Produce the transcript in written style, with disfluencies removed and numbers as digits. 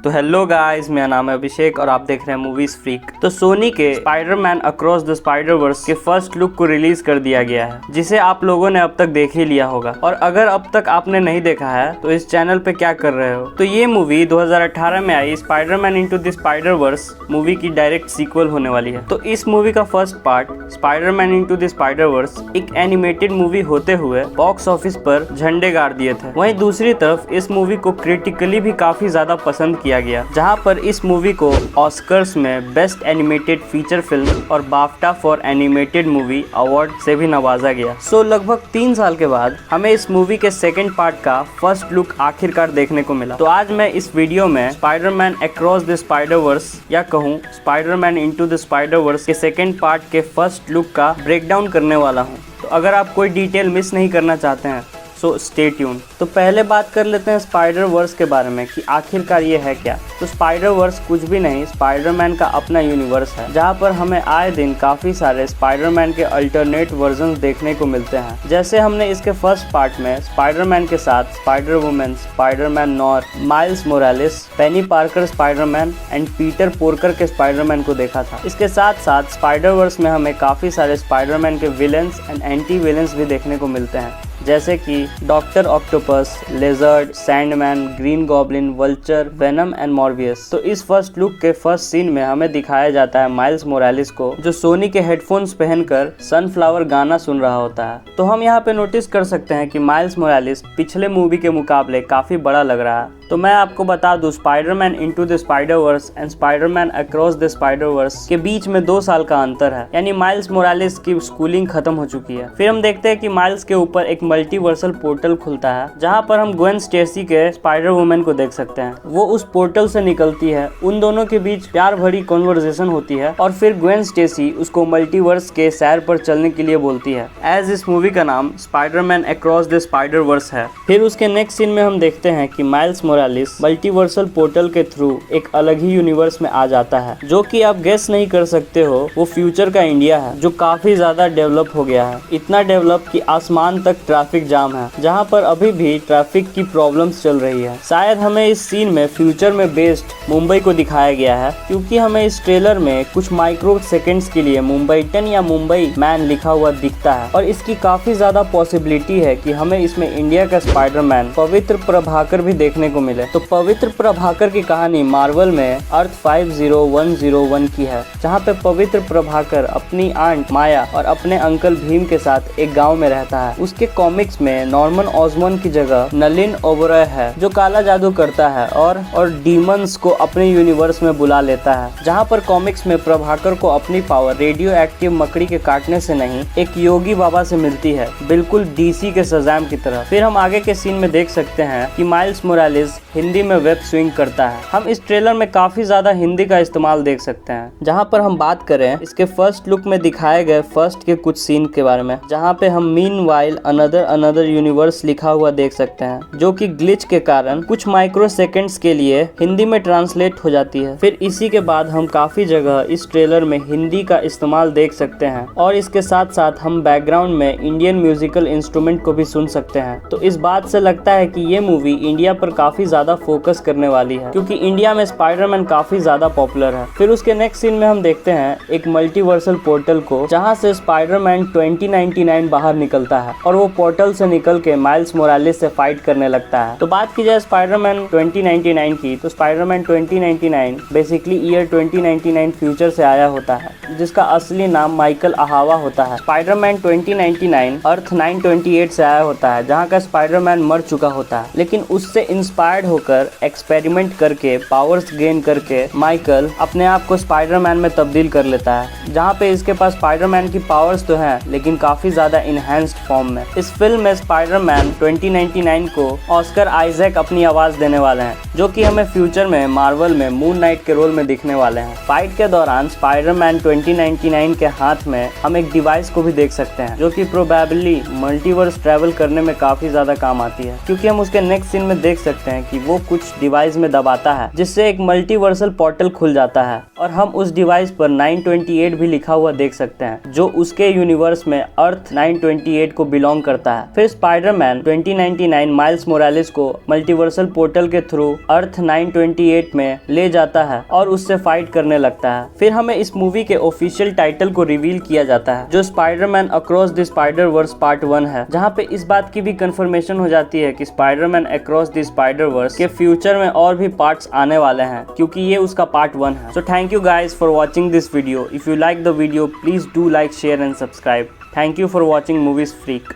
तो hello guys, मेरा नाम है अभिषेक और आप देख रहे हैं मूवीज फ्रीक। तो सोनी के Spiderman across the Spider Verse के फर्स्ट लुक को रिलीज कर दिया गया है, जिसे आप लोगों ने अब तक देख ही लिया होगा। और अगर अब तक आपने नहीं देखा है तो इस चैनल पे क्या कर रहे हो। तो ये मूवी 2018 में आई Spiderman into the Spider Verse movie की डायरेक्ट सीक्वल होने वाली है। तो इस मूवी का first part Spiderman into the Spider Verse एक एनिमेटेड मूवी होते हुए बॉक्स ऑफिस पर झंडे गाड़ दिए थे। वहीं दूसरी तरफ इस मूवी को क्रिटिकली भी काफी ज्यादा पसंद किया गया, जहां पर इस मूवी को ऑस्कर्स में बेस्ट एनिमेटेड फीचर फिल्म और BAFTA for animated movie award से भी नवाजा गया। सो लगभग 3 साल के बाद हमें इस मूवी के सेकंड पार्ट का फर्स्ट लुक आखिरकार देखने को मिला। तो आज मैं इस वीडियो में Spiderman across the Spider Verse या कहूँ Spiderman into the Spider Verse के सेकंड पार्ट के फर्स्ट लुक का ब्रेकडाउन करने वाला हूँ। तो अगर आप कोई डिटेल मिस नहीं करना चाहते हैं सो स्टे ट्यून। तो पहले बात कर लेते हैं स्पाइडर वर्स के बारे में कि आखिरकार ये है क्या। तो स्पाइडर वर्स कुछ भी नहीं, स्पाइडरमैन का अपना यूनिवर्स है, जहाँ पर हमें आए दिन काफी सारे स्पाइडरमैन के अल्टरनेट वर्जन देखने को मिलते हैं। जैसे हमने इसके फर्स्ट पार्ट में स्पाइडरमैन के साथ Spider Woman, Spiderman Noir, Miles Morales, Penny Parker Spiderman and Peter Porker के स्पाइडरमैन को देखा था। इसके साथ साथ स्पाइडर वर्स में हमें काफी सारे स्पाइडरमैन के विलेंस एंड एंटी विलेंस भी देखने को मिलते हैं, जैसे कि doctor octopus, लेजर्ड, Sandman, green goblin, vulture, venom and Morbius. तो इस फर्स्ट लुक के फर्स्ट सीन में हमें दिखाया जाता है माइल्स मोरालिस को, जो सोनी के हेडफोन्स पहनकर सनफ्लावर गाना सुन रहा होता है। तो हम यहाँ पे नोटिस कर सकते हैं कि माइल्स मोरालिस पिछले मूवी के मुकाबले काफी बड़ा लग रहा है। तो मैं आपको बता दूं, Spiderman into the Spider Verse and Spiderman across the Spider Verse के बीच में 2 साल का अंतर है, यानी माइल्स मोरालिस की स्कूलिंग खत्म हो चुकी है। फिर हम देखते हैं कि माइल्स के ऊपर एक मल्टीवर्सल पोर्टल खुलता है, जहां पर हम ग्वेन स्टेसी के स्पाइडर वुमेन को देख सकते हैं। वो उस पोर्टल से निकलती है, उन दोनों के बीच प्यार भरी कॉन्वर्सेशन होती है और फिर ग्वेन स्टेसी उसको मल्टीवर्स के सैर पर चलने के लिए बोलती है, एज इस मूवी का नाम Spiderman across the Spider Verse है। फिर उसके नेक्स्ट सीन में हम देखते हैं कि माइल्स मोरालिस मल्टीवर्सल पोर्टल के थ्रू एक अलग ही यूनिवर्स में आ जाता है, जो कि आप गेस नहीं कर सकते हो। वो फ्यूचर का इंडिया है, जो काफी ज्यादा डेवलप हो गया है, इतना डेवलप कि आसमान तक ट्रैफिक जाम है, जहां पर अभी भी ट्रैफिक की प्रॉब्लम्स चल रही है। शायद हमें इस सीन में फ्यूचर में बेस्ड मुंबई को दिखाया गया है, क्योंकि हमें इस ट्रेलर में कुछ माइक्रो सेकेंड्स के लिए मुंबईटन या मुंबई मैन लिखा हुआ दिखता है, और इसकी काफी ज्यादा पॉसिबिलिटी है कि हमें इसमें इंडिया का स्पाइडरमैन पवित्र प्रभाकर भी देखने को मिले। तो पवित्र प्रभाकर की कहानी मार्वल में अर्थ 50101 की है, जहाँ पे पवित्र प्रभाकर अपनी आंट माया और अपने अंकल भीम के साथ एक गांव में रहता है। उसके कॉमिक्स में नॉर्मन ऑसमॉन की जगह नलिन ओबरॉय है, जो काला जादू करता है और डीमंस को अपने यूनिवर्स में बुला लेता है। जहाँ पर कॉमिक्स में प्रभाकर को अपनी पावर रेडियो एक्टिव मकड़ी के काटने से नहीं, एक योगी बाबा से मिलती है, बिल्कुल डीसी के शज़ाम की तरह। फिर हम आगे के सीन में देख सकते हैं कि माइल्स मोरालिस हिंदी में वेब स्विंग करता है। हम इस ट्रेलर में काफी ज्यादा हिंदी का इस्तेमाल देख सकते हैं। जहां पर हम बात करें इसके फर्स्ट लुक में दिखाए गए फर्स्ट के कुछ सीन के बारे में, जहां पे हम मीनवाइल अनदर यूनिवर्स लिखा हुआ देख सकते हैं, जो कि ग्लिच के कारण कुछ माइक्रो सेकेंड्स के लिए हिंदी में ट्रांसलेट हो जाती है। फिर इसी के बाद हम काफी जगह इस ट्रेलर में हिंदी का इस्तेमाल देख सकते हैं, और इसके साथ साथ हम बैकग्राउंड में इंडियन म्यूजिकल इंस्ट्रूमेंट को भी सुन सकते हैं। तो इस बात से लगता है कि ये मूवी इंडिया पर काफी ज्यादा फोकस करने वाली है, क्योंकि इंडिया में स्पाइडरमैन काफी ज्यादा पॉपुलर है। फिर उसके नेक्स्ट सीन में हम देखते हैं एक मल्टीवर्सल पोर्टल को, जहां से स्पाइडरमैन 2099 बाहर निकलता है, और वो पोर्टल से निकल के माइल्स मोरालिस से फाइट करने लगता है। तो बात की जाए स्पाइडरमैन 2099 की, तो स्पाइडरमैन 2099 बेसिकली ईयर 2099 फ्यूचर से आया होता है, जिसका असली नाम माइकल अहावा होता है। स्पाइडरमैन 2099 अर्थ 928 से आया होता है, जहाँ का स्पाइडरमैन मर चुका होता है, लेकिन उससे इंस्पायर्ड होकर एक्सपेरिमेंट करके पावर्स गेन करके माइकल अपने आप को स्पाइडरमैन में तब्दील कर लेता है, जहाँ पे इसके पास स्पाइडरमैन की पावर्स तो हैं, लेकिन काफी ज्यादा इनहेंस्ड फॉर्म में। इस फिल्म में स्पाइडरमैन 2099 को ऑस्कर आइजैक अपनी आवाज देने वाले हैं, जो कि हमें फ्यूचर में मार्वल में मून नाइट के रोल में दिखने वाले हैं। फाइट के दौरान स्पाइडरमैन 2099 के हाथ में हम एक डिवाइस को भी देख सकते हैं, जो कि प्रोबेबली मल्टीवर्स ट्रैवल करने में काफी ज्यादा काम आती है, क्योंकि हम उसके नेक्स्ट सीन में देख सकते हैं कि वो कुछ डिवाइस में दबाता है जिससे एक मल्टीवर्सल पोर्टल खुल जाता है और हम उस डिवाइस पर 928 भी लिखा हुआ देख सकते हैं, जो उसके यूनिवर्स में अर्थ 928 को बिलोंग करता है। फिर स्पाइडरमैन 2099 माइल्स मोरालेस को मल्टीवर्सल पोर्टल के थ्रू अर्थ 928 में ले जाता है और उससे फाइट करने लगता है। फिर हमें इस मूवी के ऑफिशियल टाइटल को रिवील किया जाता है, जो Spiderman across the Spider verse part 1 है, जहाँ पे इस बात की भी कंफर्मेशन हो जाती है कि Spiderman across the Spider Verse के फ्यूचर में और भी पार्ट्स आने वाले हैं, क्योंकि ये उसका पार्ट 1 है। So thank you guys for watching this video. If you like the video, please do like, share and subscribe. Thank you for watching movies freak.